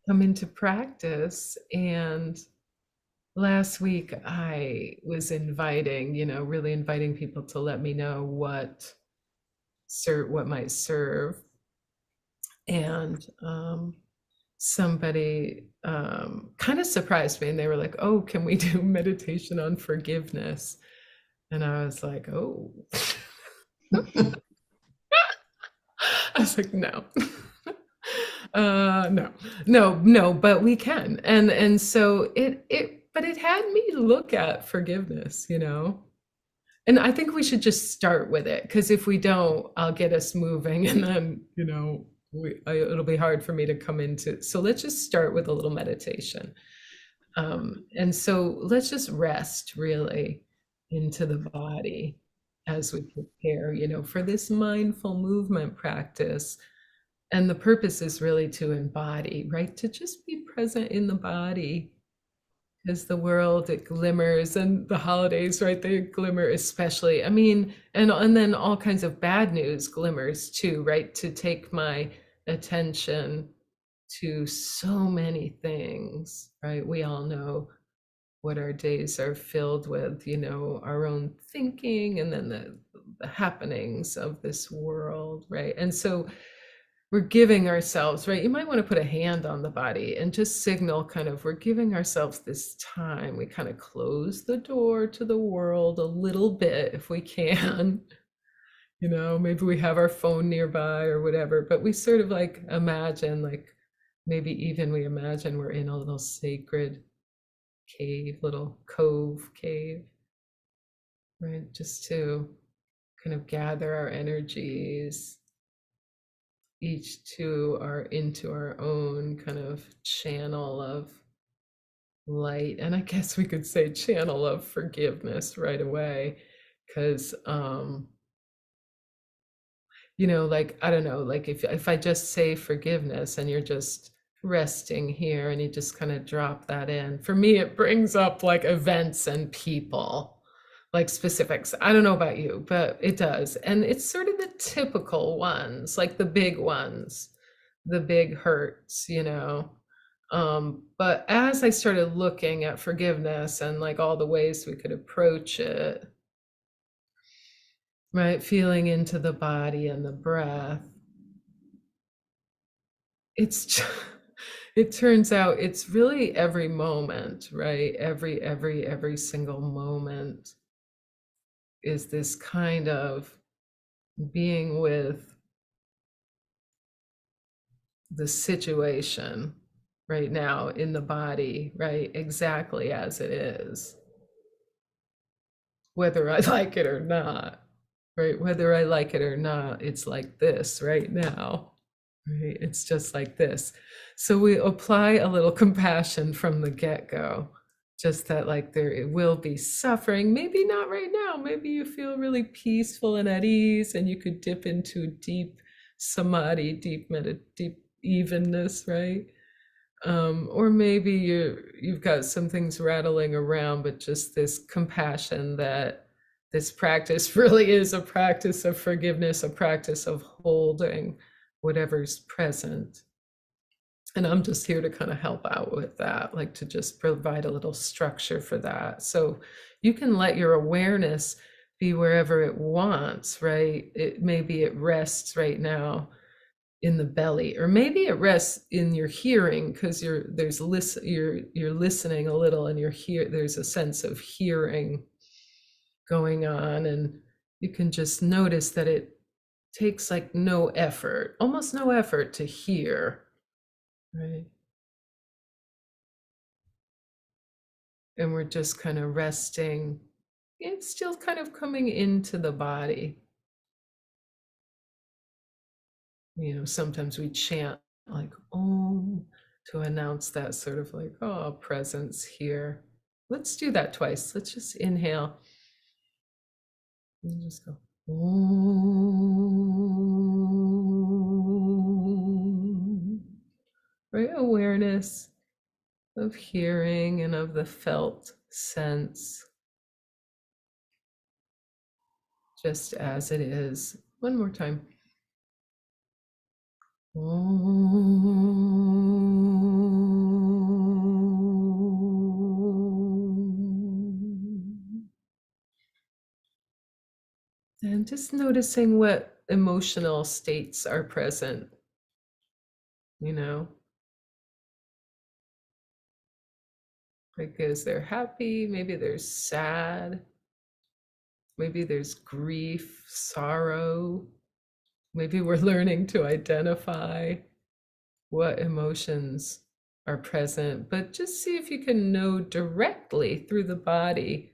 come into practice. And last week I was inviting, really inviting people to let me know what might serve. And somebody kind of surprised me, and they were like, "Oh, can we do meditation on forgiveness?" And I was like, "Oh." I was like, "No." No, but we can. And so but it had me look at forgiveness, And I think we should just start with it, because if we don't, I'll get us moving, and then, it'll be hard for me to come into. So let's just start with a little meditation. And so let's just rest really into the body as we prepare, for this mindful movement practice. And the purpose is really to embody, right? To just be present in the body, because the world, it glimmers, and the holidays, right? They glimmer especially. I mean, and then all kinds of bad news glimmers too, right? To take my attention to so many things, right? We all know what our days are filled with, our own thinking, and then the happenings of this world, right? And so we're giving ourselves, right? You might want to put a hand on the body and just signal kind of, we're giving ourselves this time. We kind of close the door to the world a little bit if we can. Maybe we have our phone nearby or whatever, but we sort of like imagine, like maybe even we imagine we're in a little sacred cave, little cove cave, right? Just to kind of gather our energies, each into our own kind of channel of light. And I guess we could say channel of forgiveness right away, because like, I don't know, like if I just say forgiveness and you're just resting here and you just kind of drop that in, for me it brings up like events and people, like specifics. I don't know about you, but it does. And it's sort of the typical ones, like the big ones, the big hurts, but as I started looking at forgiveness and like all the ways we could approach it, right, feeling into the body and the breath, it's it turns out it's really every moment, right? Every single moment is this kind of being with the situation right now in the body, right? Exactly as it is, whether I like it or not, right? Whether I like it or not, it's like this right now, right? It's just like this. So we apply a little compassion from the get-go, just that like there will be suffering, maybe not right now. Maybe you feel really peaceful and at ease, and you could dip into deep samadhi, deep evenness, right? Or maybe you've got some things rattling around, but just this compassion that this practice really is a practice of forgiveness, a practice of holding whatever's present. And I'm just here to kind of help out with that, like to just provide a little structure for that. So you can let your awareness be wherever it wants, right? Maybe it rests right now in the belly, or maybe it rests in your hearing, because you're listening a little, and there's a sense of hearing going on, and you can just notice that it takes like no effort, almost no effort to hear, right? And we're just kind of resting. It's still kind of coming into the body. Sometimes we chant like Om to announce that sort of like, oh, presence here. Let's do that twice. Let's just inhale and just go Om. Right? Awareness of hearing and of the felt sense, just as it is. One more time. Om. And just noticing what emotional states are present, you know, like is there happy, maybe there's sad, maybe there's grief, sorrow, maybe we're learning to identify what emotions are present, but just see if you can know directly through the body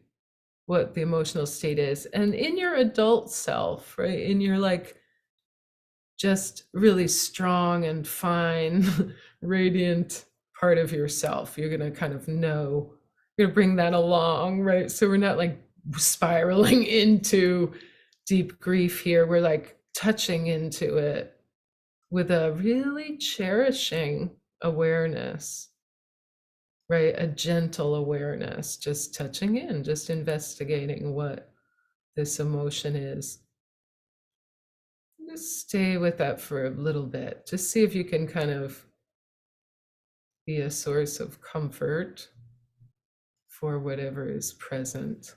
what the emotional state is. And in your adult self, right, in your like just really strong and fine, radiant part of yourself, you're going to kind of know, you're going to bring that along, right? So we're not like spiraling into deep grief here. We're like touching into it with a really cherishing awareness, right? A gentle awareness, just touching in, just investigating what this emotion is. Just stay with that for a little bit. Just see if you can kind of be a source of comfort for whatever is present.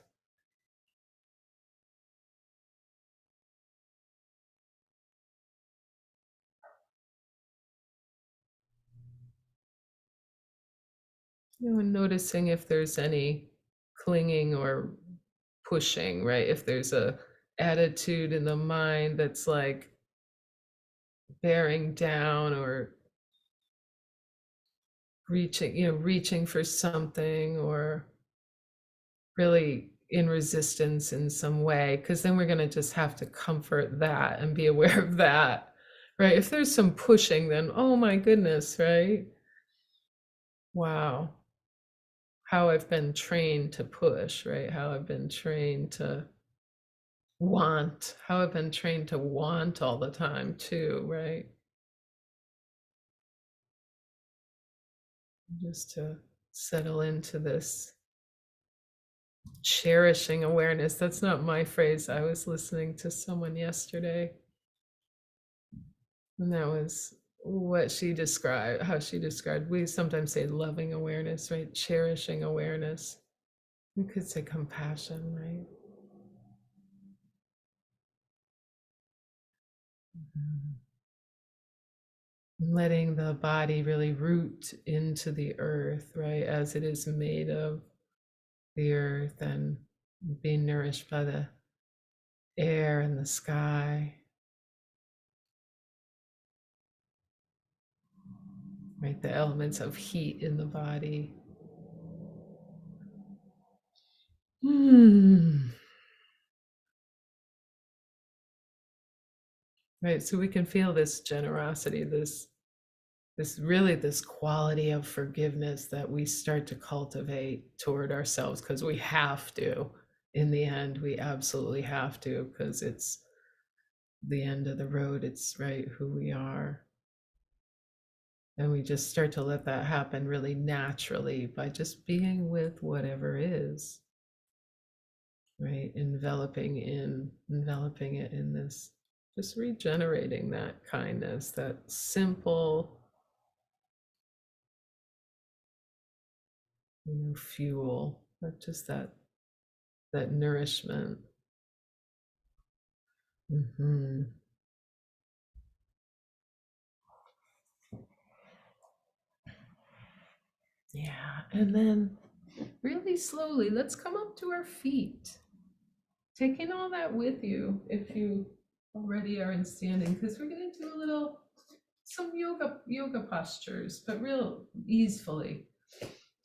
And noticing if there's any clinging or pushing, right? If there's a attitude in the mind that's like bearing down or reaching for something or really in resistance in some way, because then we're going to just have to comfort that and be aware of that, right? If there's some pushing, then oh my goodness, right? Wow. How I've been trained to push, right? How I've been trained to want, how I've been trained to want all the time too, right? Just to settle into this cherishing awareness. That's not my phrase. I was listening to someone yesterday, and that was what she described, how she described. We sometimes say loving awareness, right? Cherishing awareness. We could say compassion, right? Letting the body really root into the earth, right? As it is made of the earth and being nourished by the air and the sky, right? The elements of heat in the body. Right, so we can feel this generosity, this quality of forgiveness that we start to cultivate toward ourselves, because we have to. In the end, we absolutely have to, because it's the end of the road. It's right who we are. And we just start to let that happen really naturally by just being with whatever is, right? Enveloping it in this, just regenerating that kindness, that simple, fuel, not just that nourishment. Yeah, and then really slowly, let's come up to our feet. Taking all that with you if you already are in standing, because we're going to do some yoga postures, but real easefully.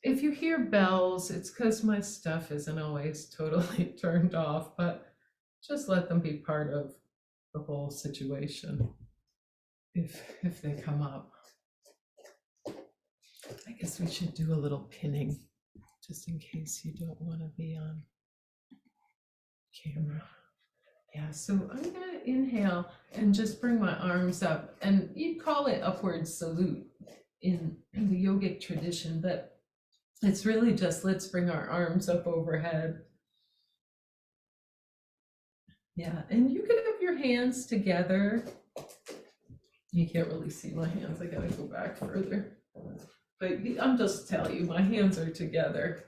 If you hear bells, it's because my stuff isn't always totally turned off, but just let them be part of the whole situation if they come up. I guess we should do a little pinning just in case you don't want to be on camera. Yeah, so I'm gonna inhale and just bring my arms up, and you'd call it upward salute in the yogic tradition, but it's really just let's bring our arms up overhead. Yeah, and you can have your hands together. You can't really see my hands, I gotta go back further. But I'm just telling you, my hands are together.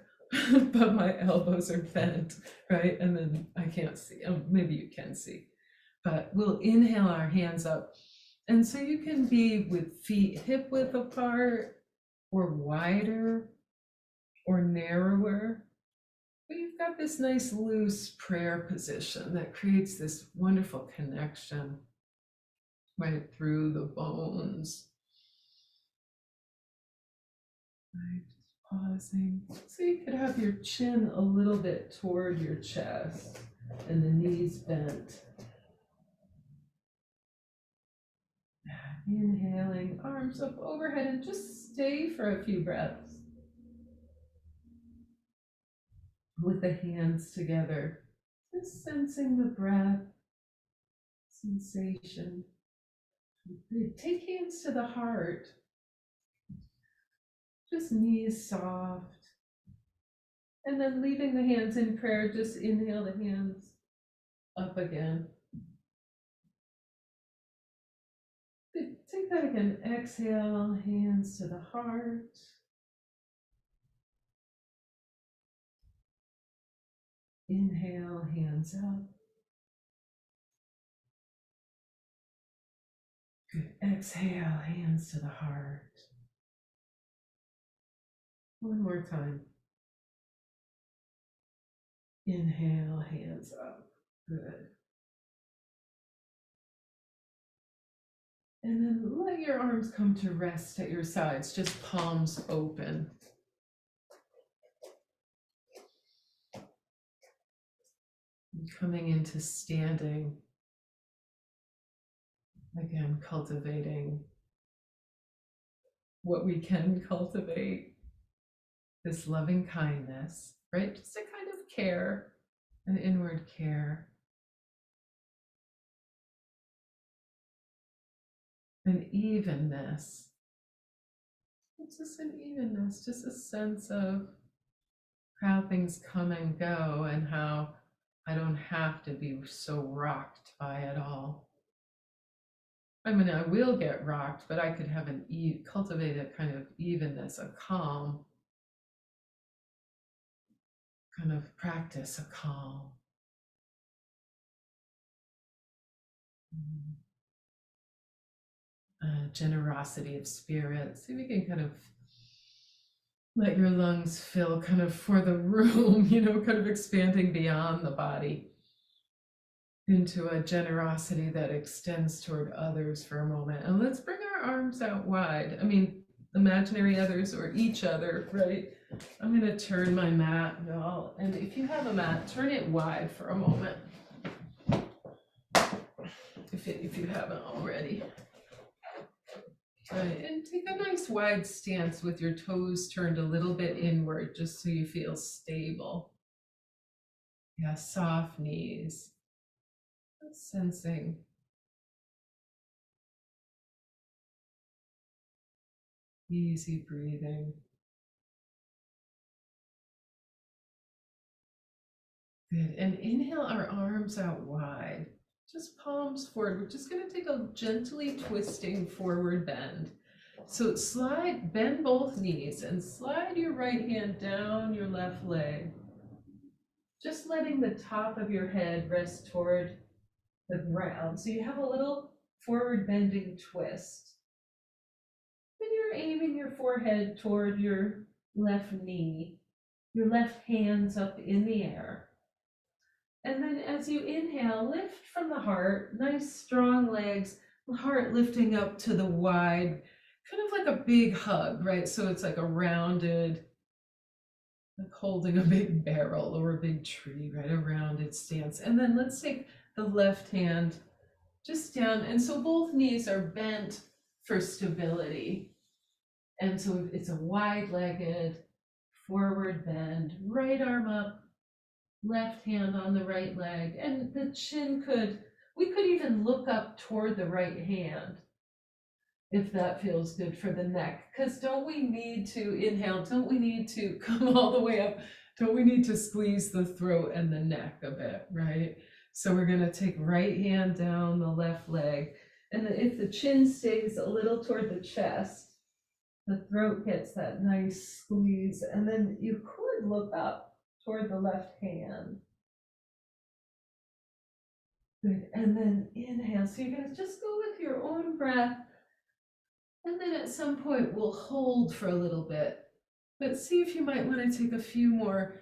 but my elbows are bent, right? And then I can't see. Maybe you can see, but we'll inhale our hands up. And so you can be with feet hip width apart or wider or narrower. But you've got this nice loose prayer position that creates this wonderful connection right through the bones. Right, just pausing. So you could have your chin a little bit toward your chest and the knees bent. Inhaling, arms up overhead, and just stay for a few breaths with the hands together. Just sensing the breath, sensation. Take hands to the heart. Just knees soft. And then leaving the hands in prayer, just inhale the hands up again. Take that again. Exhale, hands to the heart. Inhale, hands up. Good. Exhale, hands to the heart. One more time. Inhale, hands up. Good. And then let your arms come to rest at your sides, just palms open. And coming into standing. Again, cultivating what we can cultivate, this loving kindness, right? Just a kind of care, an inward care. An evenness. It's just an evenness, just a sense of how things come and go and how I don't have to be so rocked by it all. I mean, I will get rocked, but I could have cultivate a kind of evenness, a calm, kind of practice a calm. Generosity of spirit. See if we can kind of let your lungs fill kind of for the room, kind of expanding beyond the body into a generosity that extends toward others for a moment. And let's bring our arms out wide. I mean, imaginary others or each other, right? I'm going to turn my mat, y'all. And if you have a mat, turn it wide for a moment. If you haven't already. Right, and take a nice wide stance with your toes turned a little bit inward, just so you feel stable. Yeah, soft knees. Sensing. Easy breathing. Good, and inhale our arms out wide. Just palms forward. We're just going to take a gently twisting forward bend. So bend both knees and slide your right hand down your left leg. Just letting the top of your head rest toward the ground. So you have a little forward bending twist. And you're aiming your forehead toward your left knee, your left hands up in the air. And then as you inhale, lift from the heart, nice strong legs, the heart lifting up to the wide, kind of like a big hug, right? So it's like a rounded, like holding a big barrel or a big tree, right? A rounded stance. And then let's take the left hand just down. And so both knees are bent for stability. And so it's a wide-legged forward bend, right arm up, left hand on the right leg, and the chin we could even look up toward the right hand if that feels good for the neck, because don't we need to inhale, don't we need to come all the way up, don't we need to squeeze the throat and the neck a bit, right? So we're going to take right hand down the left leg, and if the chin stays a little toward the chest, the throat gets that nice squeeze. And then you could look up toward the left hand. Good. And then inhale. So you're going to just go with your own breath. And then at some point, we'll hold for a little bit. But see if you might want to take a few more,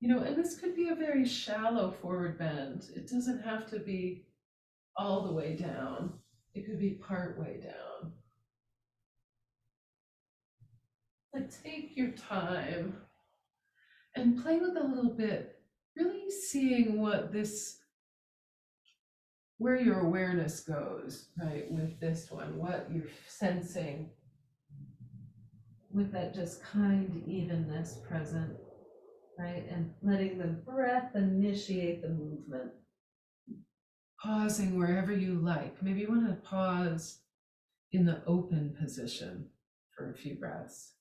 and this could be a very shallow forward bend. It doesn't have to be all the way down. It could be part way down. But take your time and play with a little bit, really seeing where your awareness goes, right, with this one, what you're sensing with that just kind evenness present, right, and letting the breath initiate the movement. Pausing wherever you like. Maybe you want to pause in the open position for a few breaths.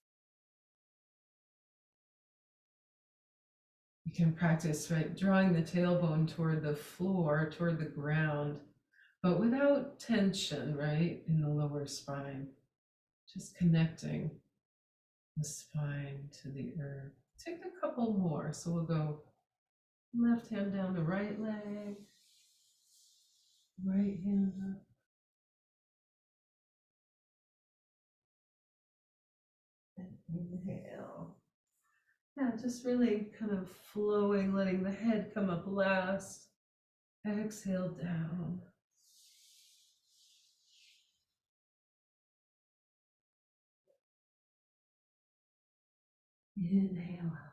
You can practice, right, drawing the tailbone toward the floor, toward the ground, but without tension, right, in the lower spine. Just connecting the spine to the earth. Take a couple more. So we'll go left hand down the right leg, right hand up. And inhale. Yeah, just really kind of flowing, letting the head come up last. Exhale down. Inhale up.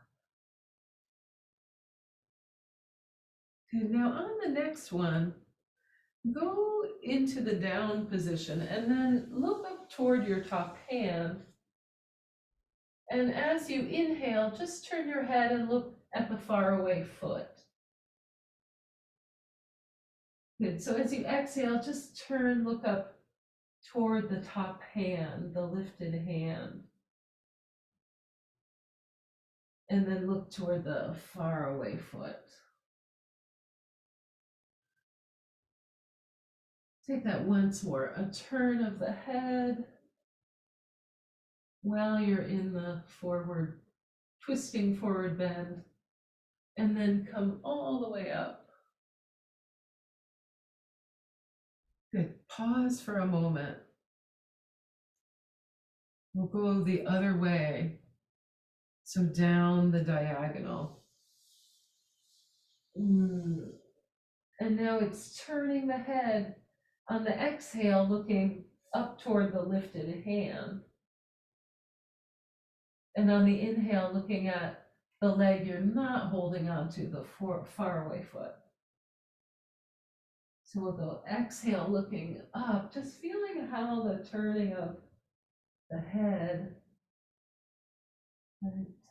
Good. Now on the next one, go into the down position and then look up toward your top hand. And as you inhale, just turn your head and look at the faraway foot. Good. So as you exhale, just turn, look up toward the top hand, the lifted hand. And then look toward the faraway foot. Take that once more, a turn of the head while you're in the forward, twisting forward bend, and then come all the way up. Good. Pause for a moment. We'll go the other way. So down the diagonal. And now it's turning the head on the exhale, looking up toward the lifted hand. And on the inhale, looking at the leg you're not holding on to, the faraway foot. So we'll go exhale, looking up, just feeling how the turning of the head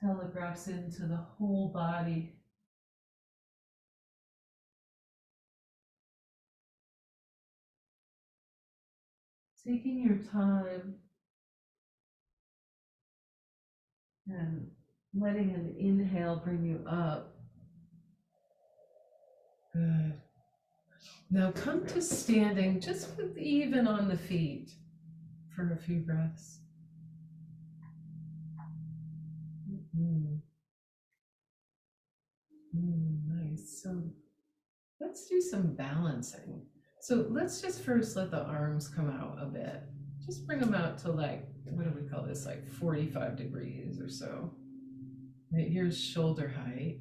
telegraphs into the whole body. Taking your time and letting an inhale bring you up. Good. Now come to standing just with even on the feet for a few breaths. Nice. So let's do some balancing. So let's just first let the arms come out a bit. Just bring them out to what do we call this? 45 degrees or so. Right, here's shoulder height.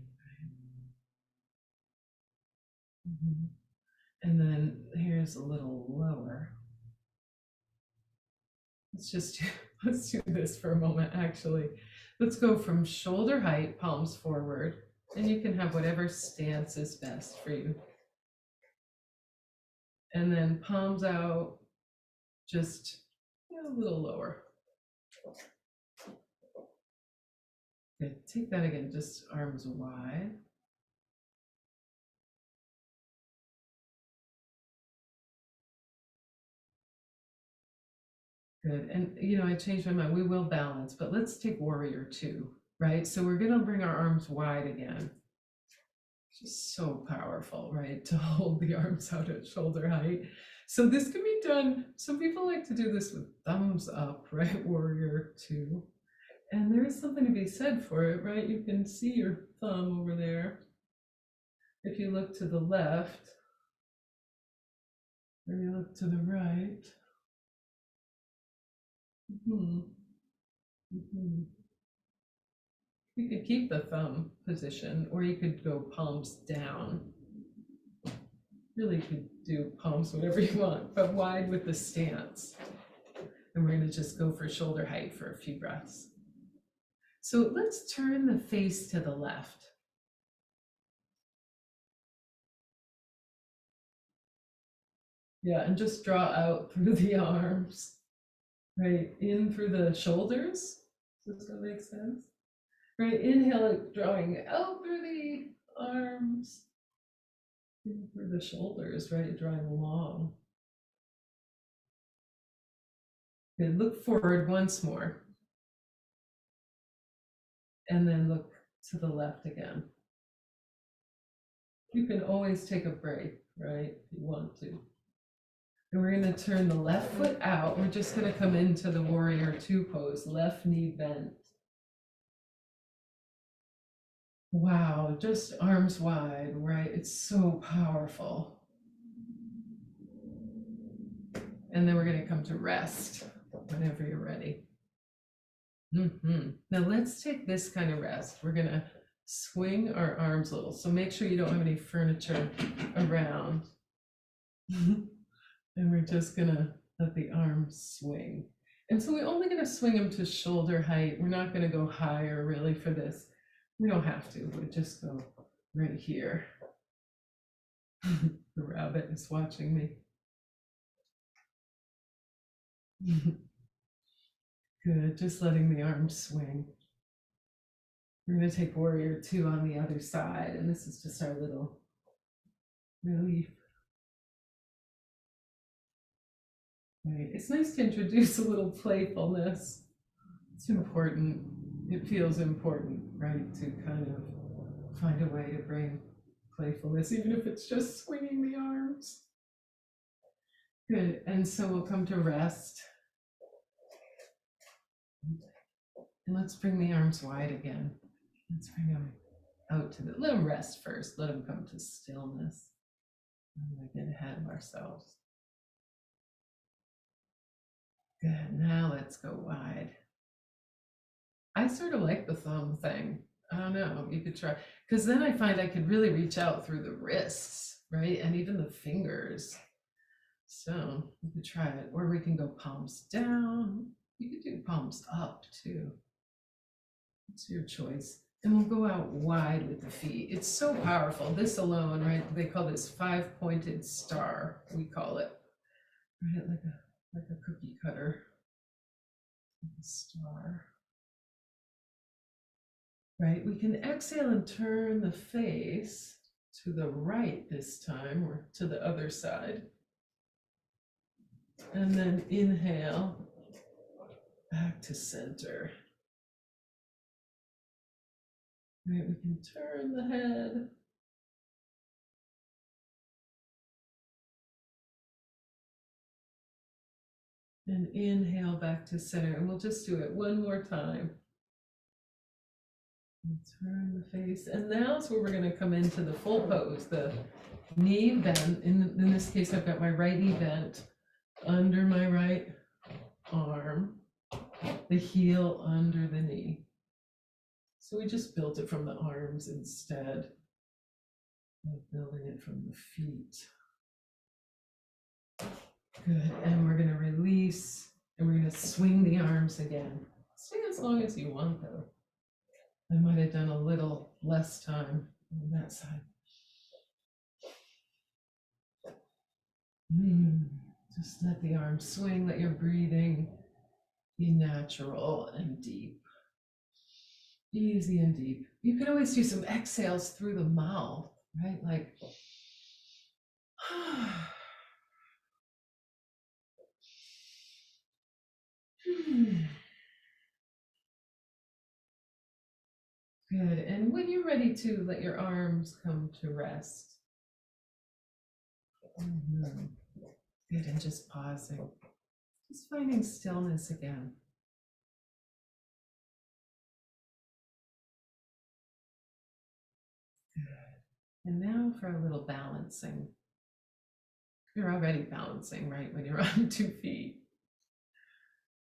And then here's a little lower. Let's do this for a moment, actually. Let's go from shoulder height, palms forward, and you can have whatever stance is best for you. And then palms out, just a little lower. Good. Take that again, just arms wide. Good. And I changed my mind. We will balance, but let's take warrior 2, right? So we're going to bring our arms wide again. Just so powerful, right? To hold the arms out at shoulder height. So this can be done. Some people like to do this with thumbs up, right? Warrior two. And there is something to be said for it, right? You can see your thumb over there. If you look to the left, or you look to the right. Mm-hmm. Mm-hmm. You could keep the thumb position, or you could go palms down. Really, you could do palms whatever you want, but wide with the stance. And we're going to just go for shoulder height for a few breaths. So let's turn the face to the left. Yeah, and just draw out through the arms, right? In through the shoulders. Does that make sense? Right, inhale it, drawing out through the arms, in through the shoulders, right? Drawing long. Good, look forward once more. And then look to the left again. You can always take a break, right? If you want to. And we're going to turn the left foot out. We're just going to come into the warrior two pose, left knee bent. Wow, just arms wide, right? It's so powerful. And then we're going to come to rest whenever you're ready. Now let's take this kind of rest. We're going to swing our arms a little. So make sure you don't have any furniture around. And we're just going to let the arms swing. And so we're only going to swing them to shoulder height. We're not going to go higher really for this. We don't have to. We'll just go right here. The rabbit is watching me. Good, just letting the arms swing. We're going to take warrior two on the other side, and this is just our little relief. Right. It's nice to introduce a little playfulness. It's important. It feels important, right, to kind of find a way to bring playfulness, even if it's just swinging the arms. Good, and so we'll come to rest. And let's bring the arms wide again. Let's bring them out to let them rest first. Let them come to stillness. And we get ahead of ourselves. Good, now let's go wide. I sort of like the thumb thing. I don't know, you could try, because then I find I could really reach out through the wrists, right? And even the fingers. So you could try it, or we can go palms down. You could do palms up too. It's your choice. And we'll go out wide with the feet. It's so powerful. This alone, right? They call this 5-pointed star, we call it. Right, like a cookie cutter. A star. Right, we can exhale and turn the face to the right this time, or to the other side. And then inhale, back to center. Right, we can turn the head. And inhale back to center. And we'll just do it one more time. And turn the face. And now's where we're going to come into the full pose, the knee bent. In this case, I've got my right knee bent under my right arm, the heel under the knee. So we just built it from the arms instead of building it from the feet. Good, and we're going to release, and we're going to swing the arms again. Swing as long as you want, though. I might have done a little less time on that side. Just let the arms swing, let your breathing be natural and deep. Easy and deep. You can always do some exhales through the mouth, right? Like, Good. And when you're ready to, let your arms come to rest. Good, and just pausing, just finding stillness again. Good. And now for a little balancing. You're already balancing, right, when you're on 2 feet,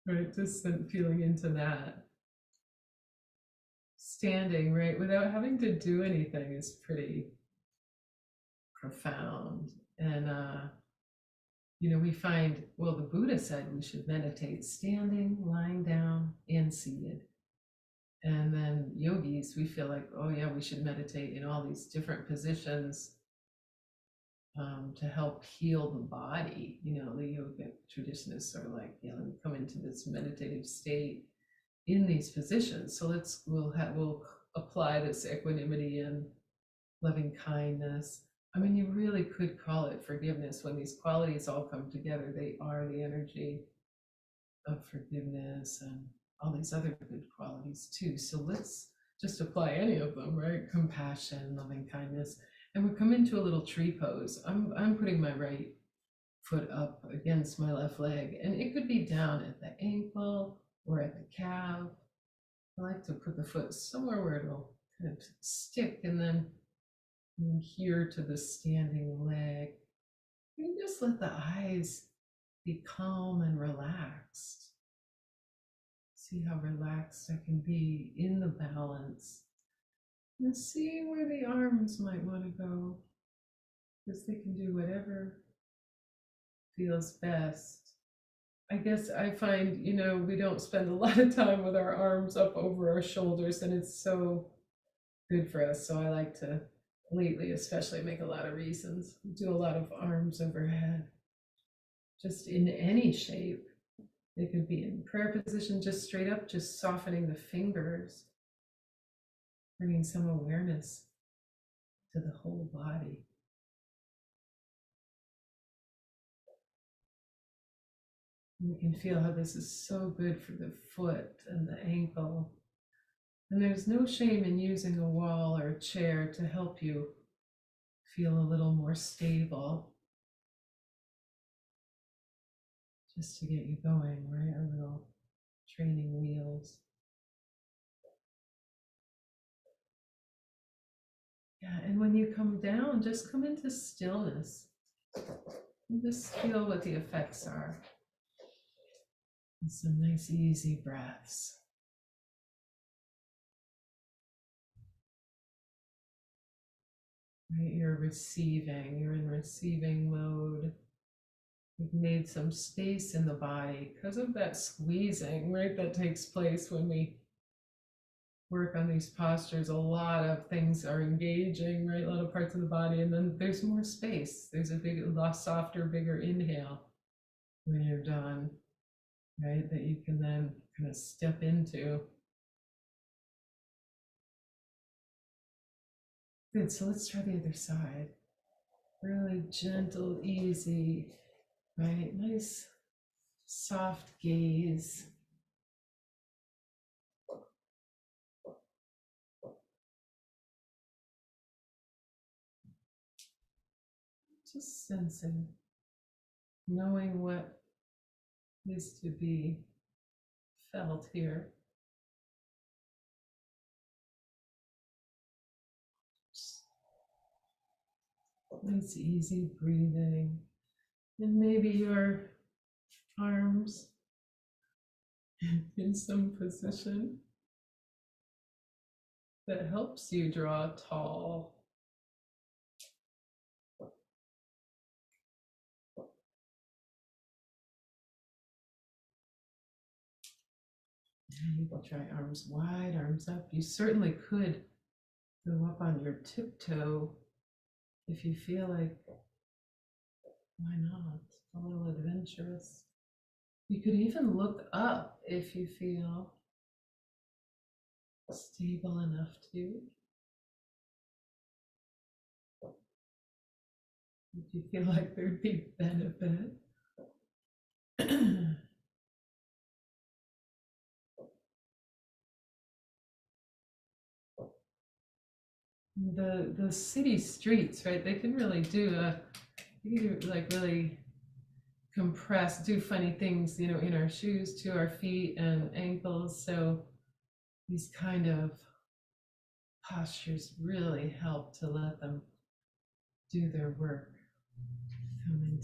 right? Just feeling into that. Standing, right, without having to do anything is pretty profound. And, we find, well, the Buddha said we should meditate standing, lying down, and seated. And then yogis, we feel like, oh yeah, we should meditate in all these different positions to help heal the body. The yogic tradition is sort of like, we come into this meditative state in these positions. So we'll apply this equanimity and loving kindness. I mean, you really could call it forgiveness. When these qualities all come together, they are the energy of forgiveness and all these other good qualities too. So let's just apply any of them, right? Compassion, loving kindness. And we come into a little tree pose. I'm putting my right foot up against my left leg, and it could be down at the ankle or at the calf. I like to put the foot somewhere where it'll kind of stick, and then here to the standing leg. You just let the eyes be calm and relaxed. See how relaxed I can be in the balance. And see where the arms might want to go, because they can do whatever feels best. I guess I find, we don't spend a lot of time with our arms up over our shoulders, and it's so good for us. So I like to, lately especially, make a lot of reasons, do a lot of arms overhead, just in any shape. They could be in prayer position, just straight up, just softening the fingers, bringing some awareness to the whole body. And we can feel how this is so good for the foot and the ankle. And there's no shame in using a wall or a chair to help you feel a little more stable. Just to get you going, right? Our little training wheels. Yeah, and when you come down, just come into stillness. And just feel what the effects are. And some nice, easy breaths. Right, you're in receiving mode. You've made some space in the body because of that squeezing, right, that takes place when we work on these postures. A lot of things are engaging, right, a lot of parts of the body, and then there's more space. There's a softer, bigger inhale when you're done, right, that you can then kind of step into. Good, so let's try the other side. Really gentle, easy, right? Nice, soft gaze. Just sensing, knowing what is to be felt here. Nice, easy breathing. And maybe your arms in some position that helps you draw tall. You can try arms wide, arms up. You certainly could go up on your tiptoe if you feel like, why not? A little adventurous. You could even look up if you feel stable enough to. If you feel like there'd be benefit. The city streets, right? They can really do like really compress, do funny things, in our shoes to our feet and ankles. So these kind of postures really help to let them do their work.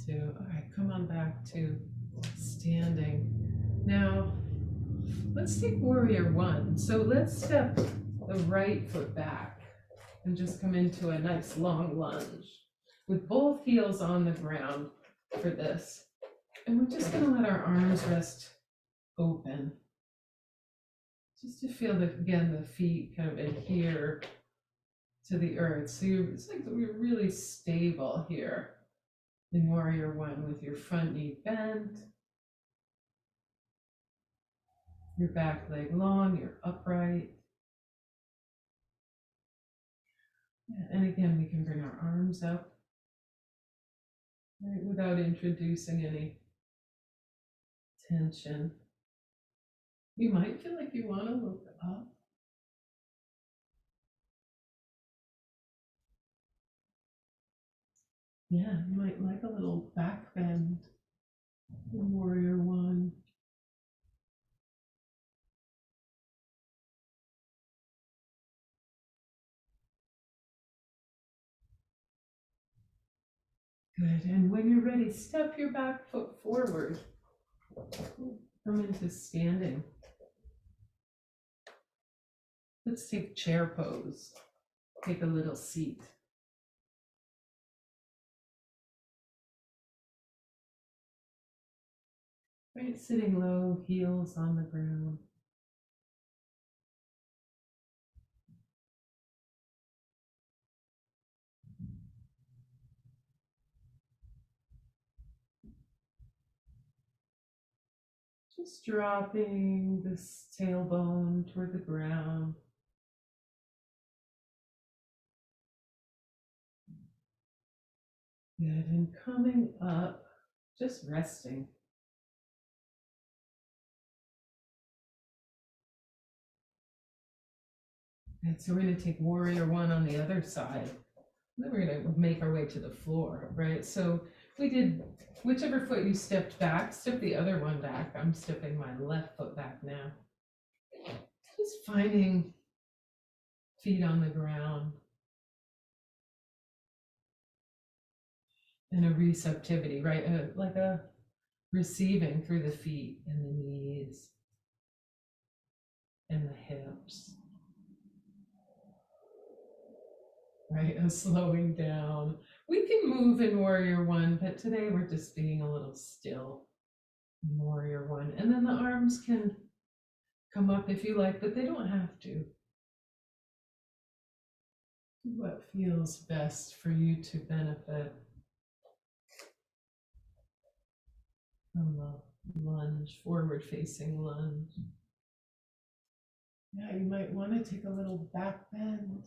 All right, come on back to standing. Now, let's take warrior one. So let's step the right foot back and just come into a nice long lunge with both heels on the ground for this. And we're just going to let our arms rest open. Just to feel that, again, the feet kind of adhere to the earth. So it's like we're really stable here in warrior one with your front knee bent, your back leg long, you're upright. And again, we can bring our arms up, right, without introducing any tension. You might feel like you want to look up. Yeah, you might like a little back bend in warrior one. Good, and when you're ready, step your back foot forward. Come into standing. Let's take chair pose. Take a little seat. Right, sitting low, heels on the ground. Just dropping this tailbone toward the ground. Good, and coming up, just resting. And so we're going to take warrior one on the other side. Then we're going to make our way to the floor, right? So we did whichever foot you stepped back, step the other one back. I'm stepping my left foot back now. Just finding feet on the ground. And a receptivity, right? Like a receiving through the feet and the knees and the hips. Right, a slowing down. We can move in warrior one, but today we're just being a little still in warrior one. And then the arms can come up if you like, but they don't have to. Do what feels best for you to benefit from the lunge, forward facing lunge. Yeah, you might want to take a little back bend.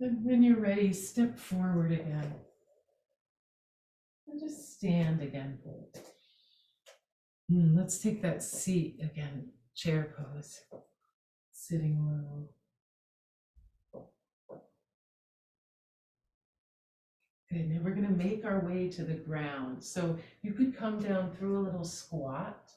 Then when you're ready, step forward again. And just stand again. Let's take that seat again, chair pose, sitting low. Good, now we're going to make our way to the ground. So you could come down through a little squat.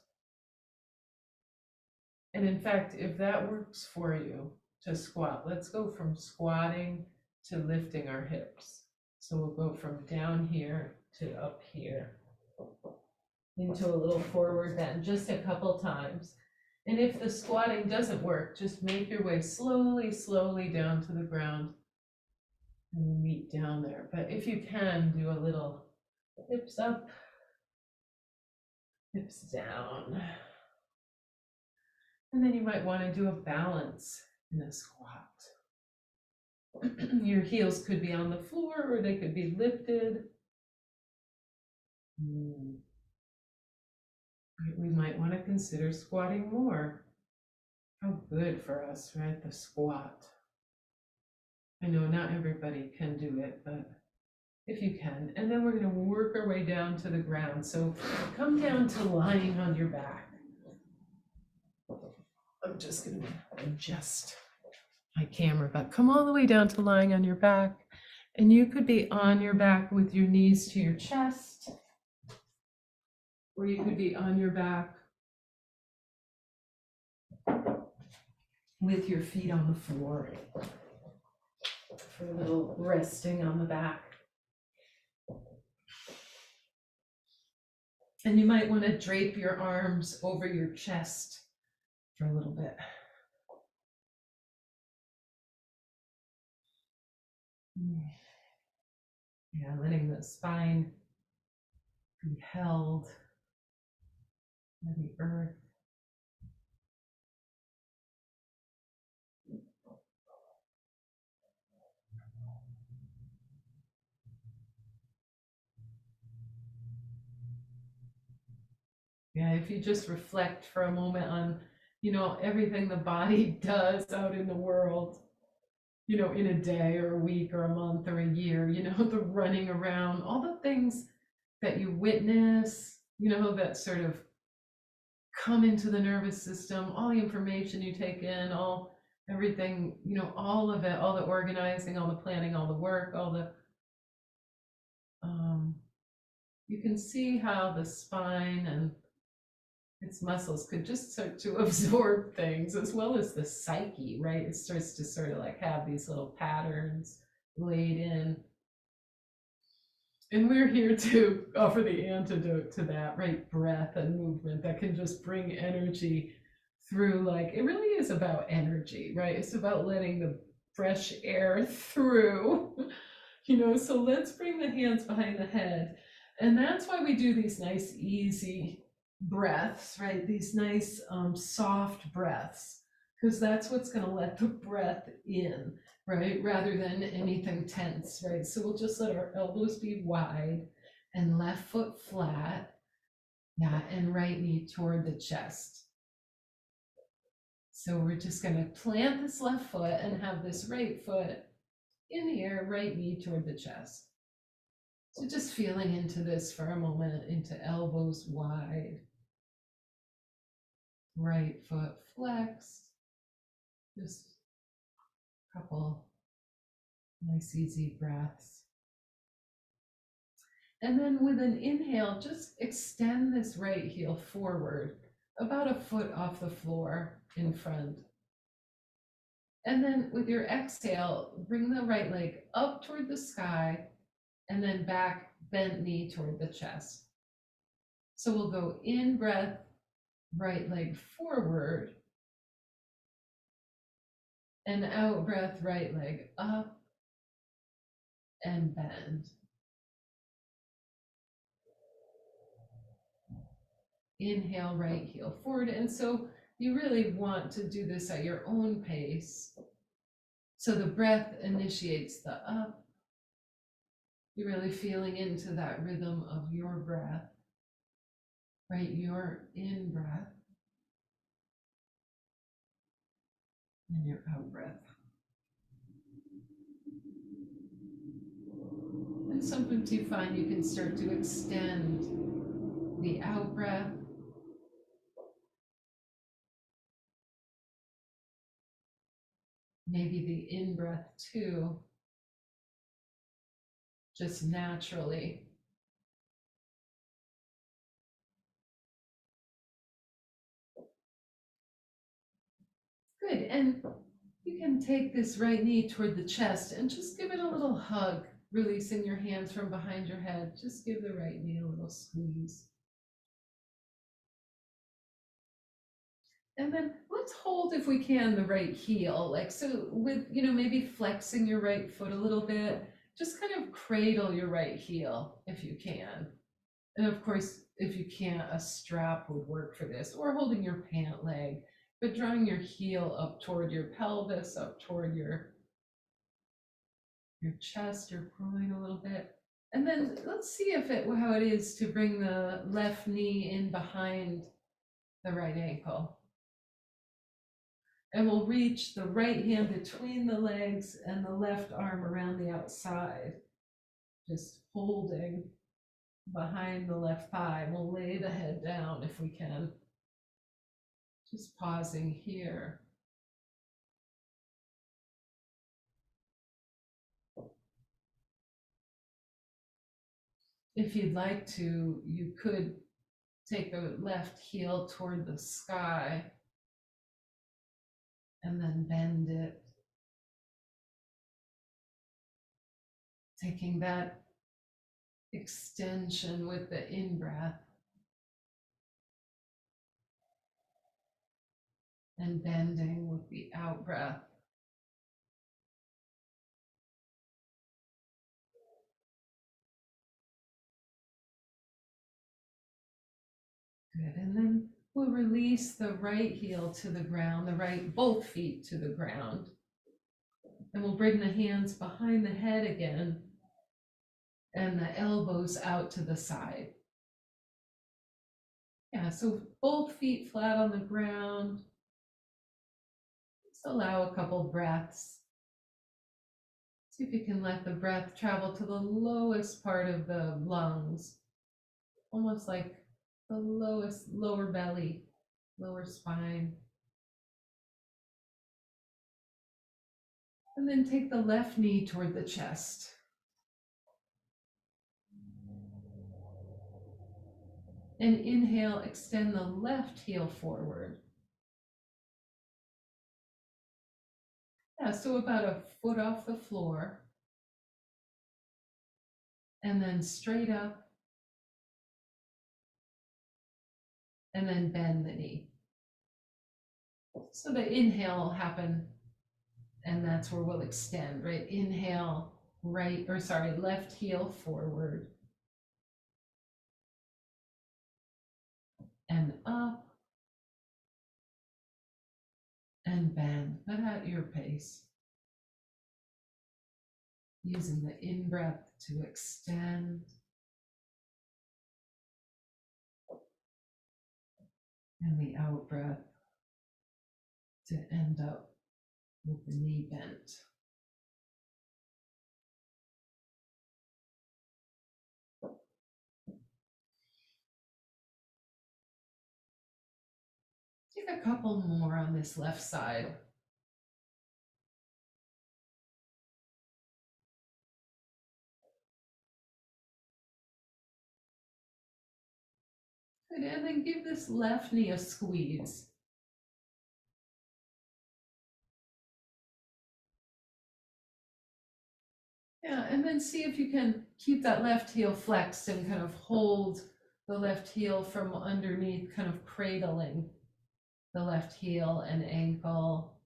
And in fact, if that works for you to squat, let's go from squatting to lifting our hips. So we'll go from down here to up here into a little forward bend, just a couple times. And if the squatting doesn't work, just make your way slowly, slowly down to the ground and meet down there. But if you can, do a little hips up, hips down. And then you might want to do a balance in a squat. Your heels could be on the floor or they could be lifted. We might want to consider squatting more. How good for us, right? The squat. I know not everybody can do it, but if you can. And then we're going to work our way down to the ground. So come down to lying on your back. I'm just going to adjust my camera, but come all the way down to lying on your back. And you could be on your back with your knees to your chest, or you could be on your back with your feet on the floor for a little resting on the back. And you might want to drape your arms over your chest for a little bit. Yeah, letting the spine be held by the earth. Yeah, if you just reflect for a moment on, everything the body does out in the world, in a day or a week or a month or a year, the running around, all the things that you witness, that sort of come into the nervous system, all the information you take in, everything, all of it, all the organizing, all the planning, all the work, all the, you can see how the spine and its muscles could just start to absorb things, as well as the psyche, right? It starts to sort of like have these little patterns laid in. And we're here to offer the antidote to that, right? Breath and movement that can just bring energy through. Like, it really is about energy, right? It's about letting the fresh air through, so let's bring the hands behind the head. And that's why we do these nice, easy breaths, right? These nice, soft breaths, because that's what's going to let the breath in, right? Rather than anything tense, right? So we'll just let our elbows be wide and left foot flat. Yeah, and right knee toward the chest. So we're just going to plant this left foot and have this right foot in the air, right knee toward the chest. So just feeling into this for a moment, into elbows wide, right foot flexed, just a couple nice easy breaths. And then with an inhale, just extend this right heel forward, about a foot off the floor in front. And then with your exhale, bring the right leg up toward the sky and then back, bent knee toward the chest. So we'll go in breath, right leg forward, and out breath, right leg up and bend. Inhale, right heel forward. And so you really want to do this at your own pace. So the breath initiates the up. You're really feeling into that rhythm of your breath, right? Your in breath and your out breath. And sometimes you find you can start to extend the out breath. Maybe the in breath too, just naturally. Good, and you can take this right knee toward the chest and just give it a little hug, releasing your hands from behind your head. Just give the right knee a little squeeze. And then let's hold, if we can, the right heel. Like, so with, maybe flexing your right foot a little bit, just kind of cradle your right heel if you can. And of course, if you can't, a strap would work for this, or holding your pant leg, but drawing your heel up toward your pelvis, up toward your chest, your groin a little bit. And then let's see how it is to bring the left knee in behind the right ankle. And we'll reach the right hand between the legs and the left arm around the outside. just holding behind the left thigh. We'll lay the head down if we can. Just pausing here. If you'd like to, you could take the left heel toward the sky and then bend it, taking that extension with the in-breath and bending with the out-breath. Good, and then we'll release the right heel to the ground, both feet to the ground. And we'll bring the hands behind the head again and the elbows out to the side. Yeah, so both feet flat on the ground. Just allow a couple breaths. See if you can let the breath travel to the lowest part of the lungs, almost like the lower belly, lower spine. And then take the left knee toward the chest. And inhale, extend the left heel forward. Yeah, so about a foot off the floor. And then straight up. And then bend the knee. So the inhale will happen, and that's where we'll extend, right? Inhale, left heel forward. And up. And bend, but at your pace. Using the in-breath to extend. And the out-breath to end up with the knee bent. Take a couple more on this left side. Good, and then give this left knee a squeeze. Yeah, and then see if you can keep that left heel flexed and kind of hold the left heel from underneath, kind of cradling the left heel and ankle.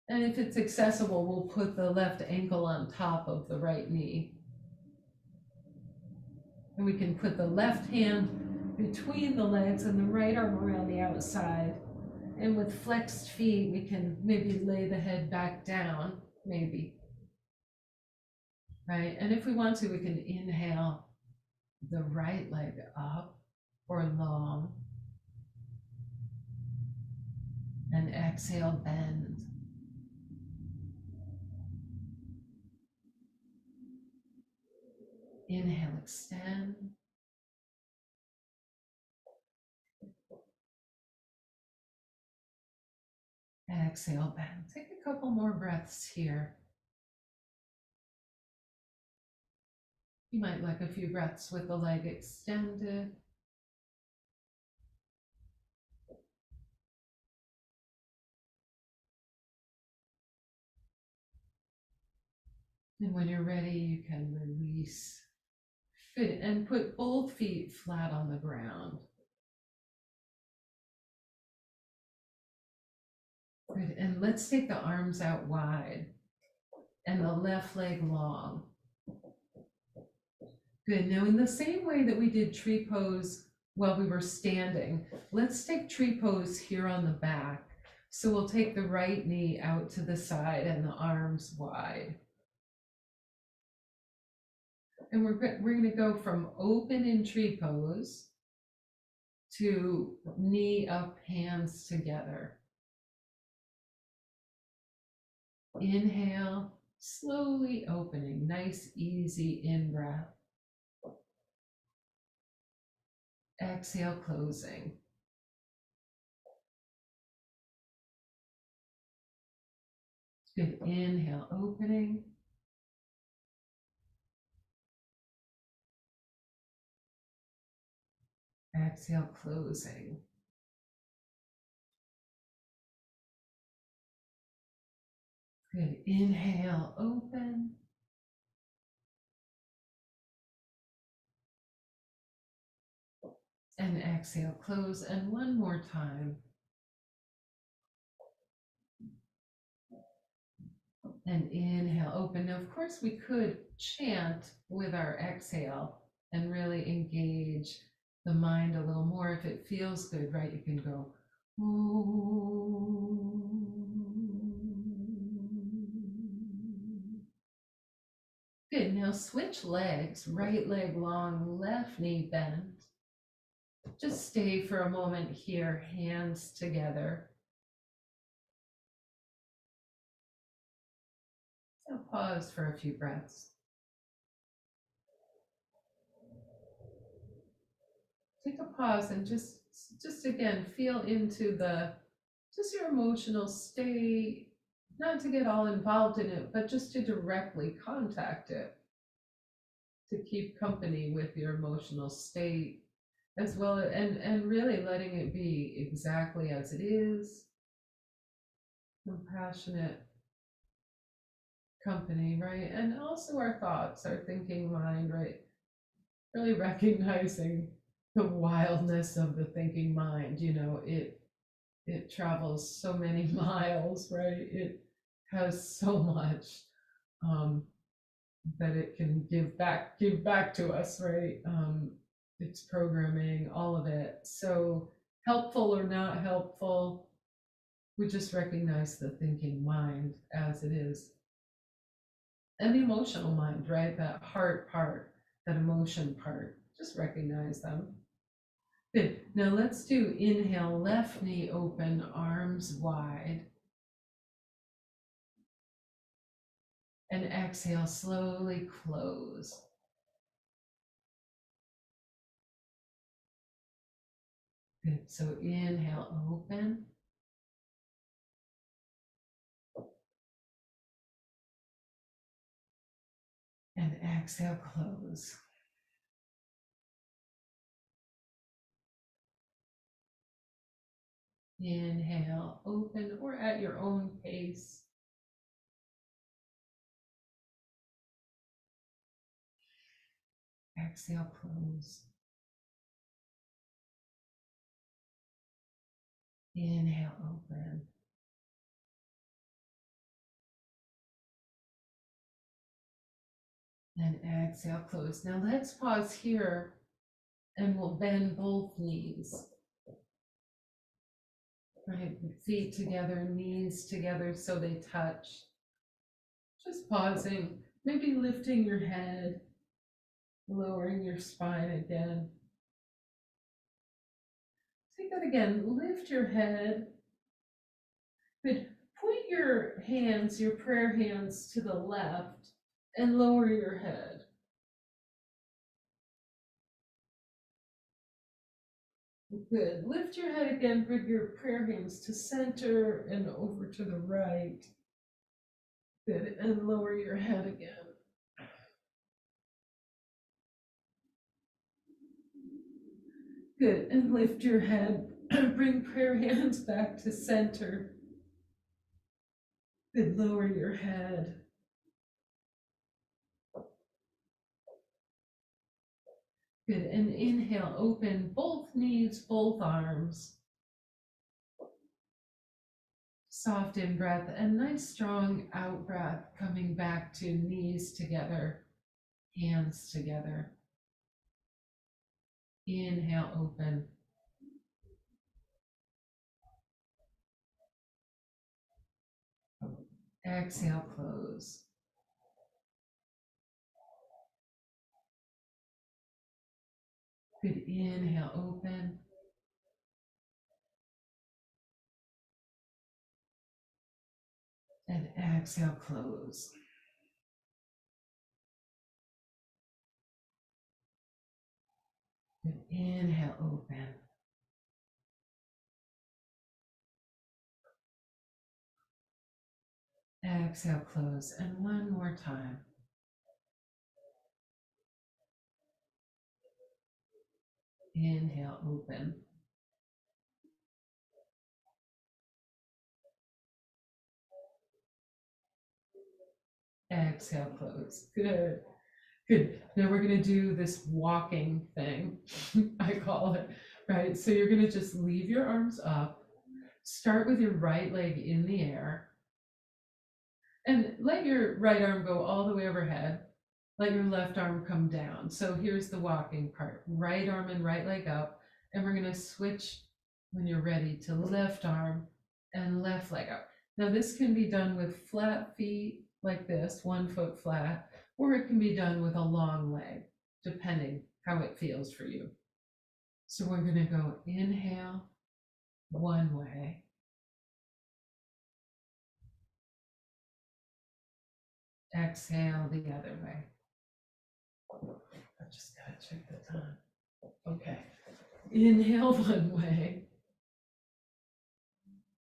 And if it's accessible, we'll put the left ankle on top of the right knee. And we can put the left hand between the legs and the right arm around the outside. And with flexed feet, we can maybe lay the head back down, maybe. Right? And if we want to, we can inhale the right leg up or long. And exhale, bend. Inhale, extend. Exhale, bend. Take a couple more breaths here. You might like a few breaths with the leg extended. And when you're ready, you can release. Good, and put both feet flat on the ground. Good, and let's take the arms out wide and the left leg long. Good, now in the same way that we did tree pose while we were standing, let's take tree pose here on the back. So we'll take the right knee out to the side and the arms wide. And we're going to go from open in tree pose to knee up, hands together. Inhale, Slowly opening, nice, easy in-breath. Exhale, closing. Good, inhale, opening. Exhale, closing. Good, inhale, open. And exhale, close. And one more time. And inhale, open. Now, of course, we could chant with our exhale and really engage the mind a little more. If it feels good, right, you can go, Om. Good, now switch legs, right leg long, left knee bent. Just stay for a moment here, hands together. So pause for a few breaths. Take a pause and just again, feel into just your emotional state, not to get all involved in it, but just to directly contact it, to keep company with your emotional state as well, and really letting it be exactly as it is, compassionate company, right? And also our thoughts, our thinking mind, right? Really recognizing the wildness of the thinking mind. It travels so many miles, right? It has so much that it can give back to us, right? Its programming, all of it. So helpful or not helpful, we just recognize the thinking mind as it is. And the emotional mind, right? That heart part, that emotion part, just recognize them. Good. Now let's do inhale, left knee open, arms wide. And exhale, slowly close. Good. So inhale, open. And exhale, close. Inhale, open, or at your own pace. Exhale, close. Inhale, open. And exhale, close. Now let's pause here and we'll bend both knees. Right, feet together, knees together so they touch. Just pausing, maybe lifting your head, lowering your spine again. Take that again, lift your head. Good. Point your hands, your prayer hands to the left and lower your head. Good. Lift your head again, bring your prayer hands to center and over to the right. Good. And lower your head again. Good. And lift your head. Bring prayer hands back to center. Good. Lower your head. Good. And inhale, open both knees, both arms. Soft in breath and nice strong out breath, coming back to knees together, hands together. Inhale, open. Exhale, close. Good. Inhale, open. And exhale, close. Good. Inhale, open. Exhale, close. And one more time. Inhale, open. Exhale, close. Good. Good. Now we're going to do this walking thing, I call it, right? So you're going to just leave your arms up, start with your right leg in the air, and let your right arm go all the way overhead. Let your left arm come down. So here's the walking part. Right arm and right leg up, and we're going to switch when you're ready to left arm and left leg up. Now this can be done with flat feet like this, 1 foot flat, or it can be done with a long leg, depending how it feels for you. So we're going to go inhale one way, exhale the other way. I just gotta check the time. Okay, inhale one way.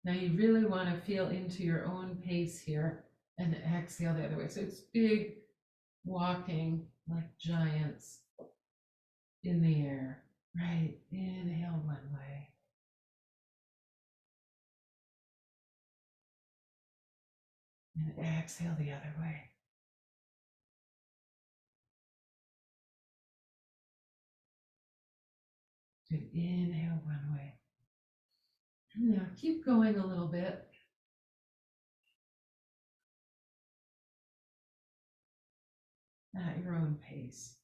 Now you really want to feel into your own pace here and exhale the other way. So it's big walking like giants in the air. Right, inhale one way. And exhale the other way. Good, inhale one way. Now keep going a little bit. At your own pace.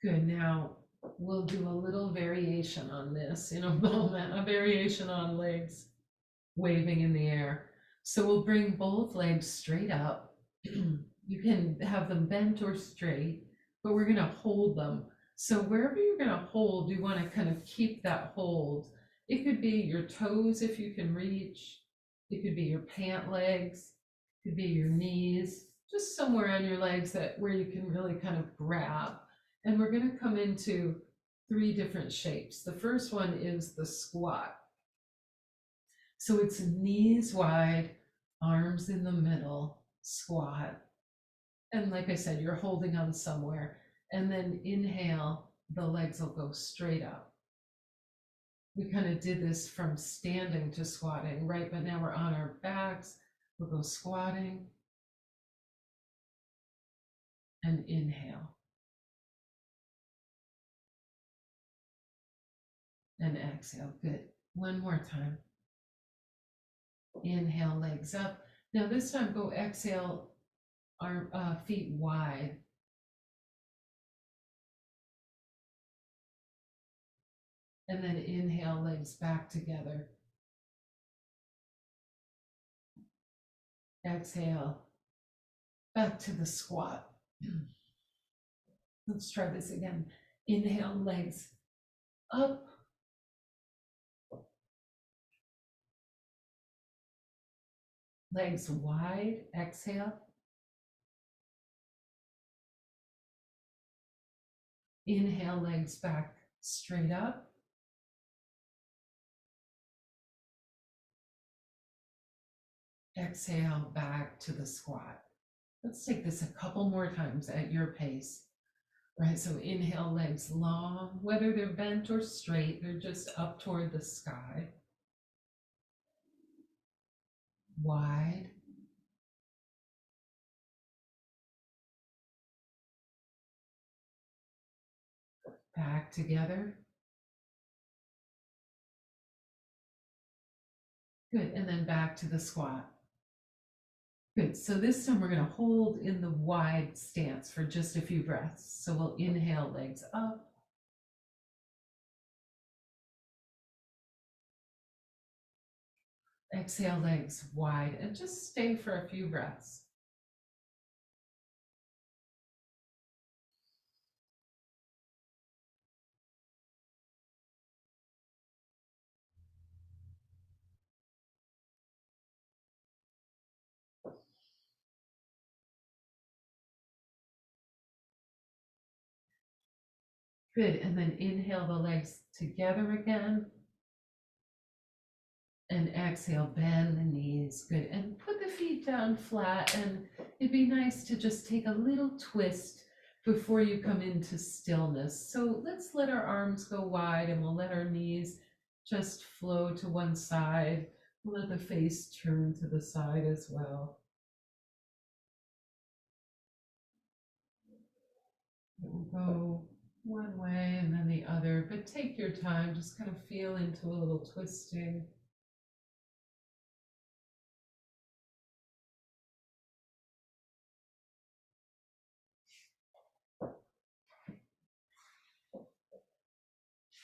Good, now we'll do a little variation on this in a moment, a variation on legs waving in the air. So we'll bring both legs straight up. You can have them bent or straight, but we're gonna hold them. So wherever you're gonna hold, you wanna kind of keep that hold. It could be your toes if you can reach. It could be your pant legs. It could be your knees, just somewhere on your legs that where you can really kind of grab. And we're gonna come into 3 different shapes. The first one is the squat. So it's knees wide, arms in the middle, squat. And like I said, you're holding on somewhere. And then inhale, the legs will go straight up. We kind of did this from standing to squatting, right? But now we're on our backs. We'll go squatting and inhale. And exhale. Good. One more time. Inhale, legs up. Now this time go exhale, arm, feet wide. And then inhale, legs back together. Exhale, back to the squat. Let's try this again. Inhale, legs up. Legs wide, exhale. Inhale, legs back straight up. Exhale, back to the squat. Let's take this a couple more times at your pace. Right, so inhale, legs long, whether they're bent or straight, they're just up toward the sky. Wide. Back together. Good, and then back to the squat. Good, so this time we're going to hold in the wide stance for just a few breaths. So we'll inhale, legs up. Exhale, legs wide, and just stay for a few breaths. Good, and then inhale the legs together again. And exhale, bend the knees. Good, and put the feet down flat. And it'd be nice to just take a little twist before you come into stillness. So let's let our arms go wide, and we'll let our knees just flow to one side. We'll let the face turn to the side as well. We'll go one way and then the other, but take your time, just kind of feel into a little twisting.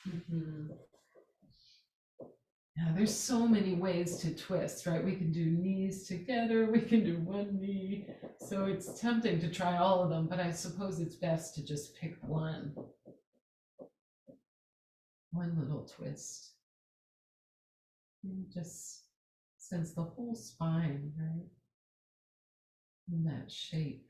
Mm-hmm. Yeah, there's so many ways to twist, right? We can do knees together, we can do one knee. So it's tempting to try all of them, but I suppose it's best to just pick one little twist. And just sense the whole spine, right? In that shape.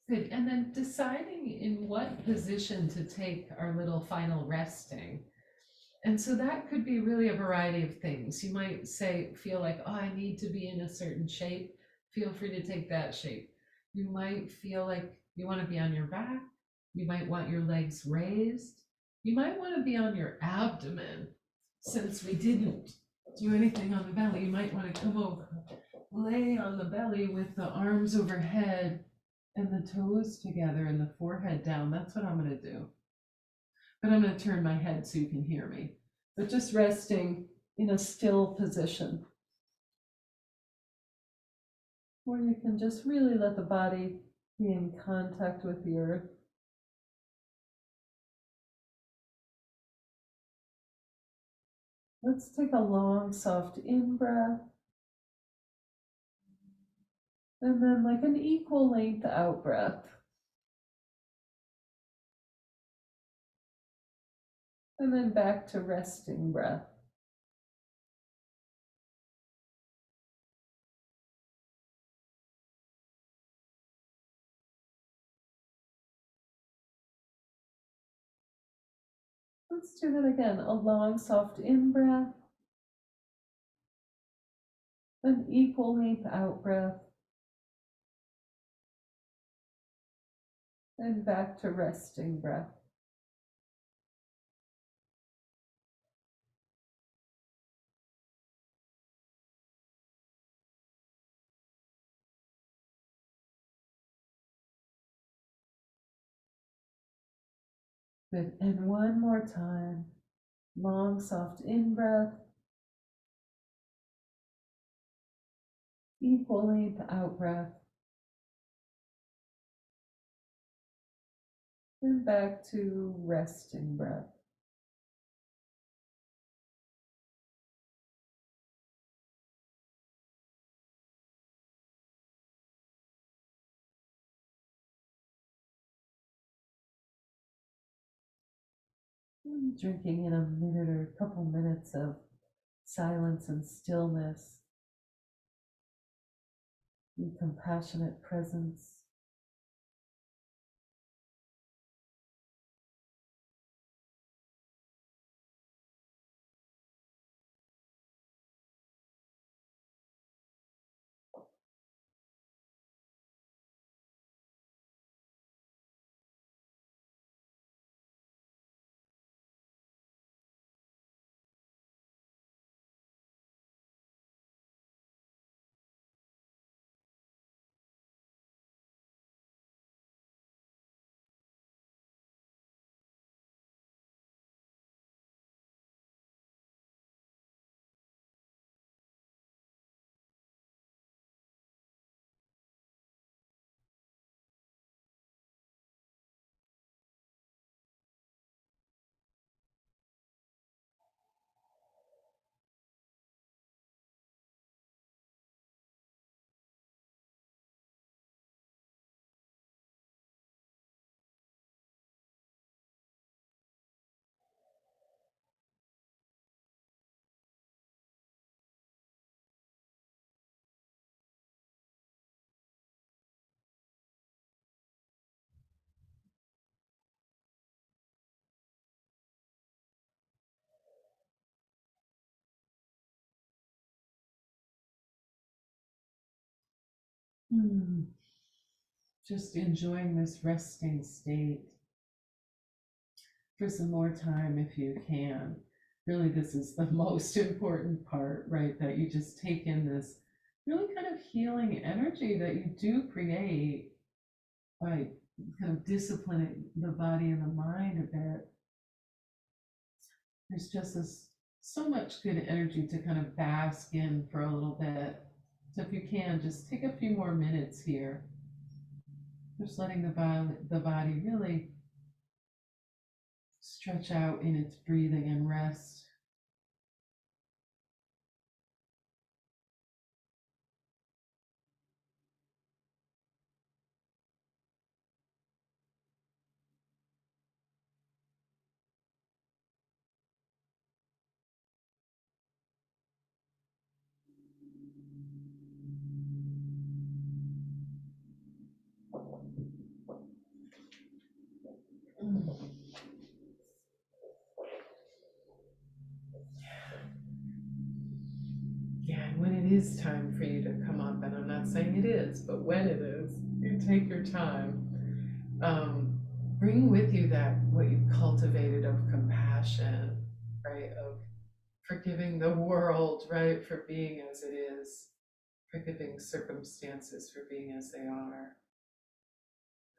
Good. And then deciding in what position to take our little final resting. And so that could be really a variety of things. You might feel like, oh, I need to be in a certain shape. Feel free to take that shape. You might feel like you want to be on your back. You might want your legs raised. You might want to be on your abdomen. Since we didn't do anything on the belly, you might want to come over, lay on the belly with the arms overhead and the toes together and the forehead down. That's what I'm going to do. But I'm going to turn my head so you can hear me. But just resting in a still position, where you can just really let the body be in contact with the earth. Let's take a long, soft in-breath. And then like an equal length out breath. And then back to resting breath. Let's do that again. A long, soft in-breath. An equal length out breath. And back to resting breath. Good. And one more time. Long, soft in-breath. Equal length out breath. And back to resting breath. Drinking in a minute or a couple minutes of silence and stillness, and compassionate presence. Just enjoying this resting state for some more time if you can. Really, this is the most important part, right? That you just take in this really kind of healing energy that you do create by kind of disciplining the body and the mind a bit. There's just so much good energy to kind of bask in for a little bit. So if you can, just take a few more minutes here. Just letting the body really stretch out in its breathing and rest. Yeah, and when it is time for you to come up, and I'm not saying it is, but when it is, you take your time. Bring with you that what you've cultivated of compassion, right? Of forgiving the world, right, for being as it is, forgiving circumstances for being as they are,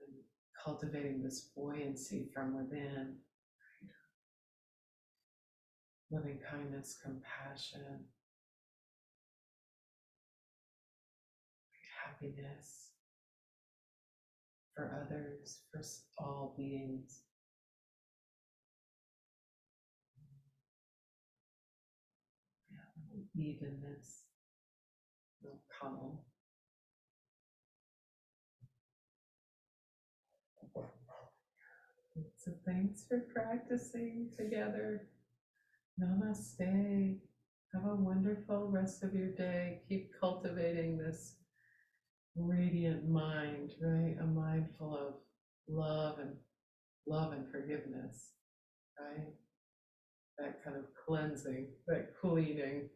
and cultivating this buoyancy from within, loving kindness, compassion, happiness for others, for all beings. Evenness, calm. So thanks for practicing together. Namaste. Have a wonderful rest of your day. Keep cultivating this radiant mind, right? A mind full of love and forgiveness, right? That kind of cleansing, that cleaning.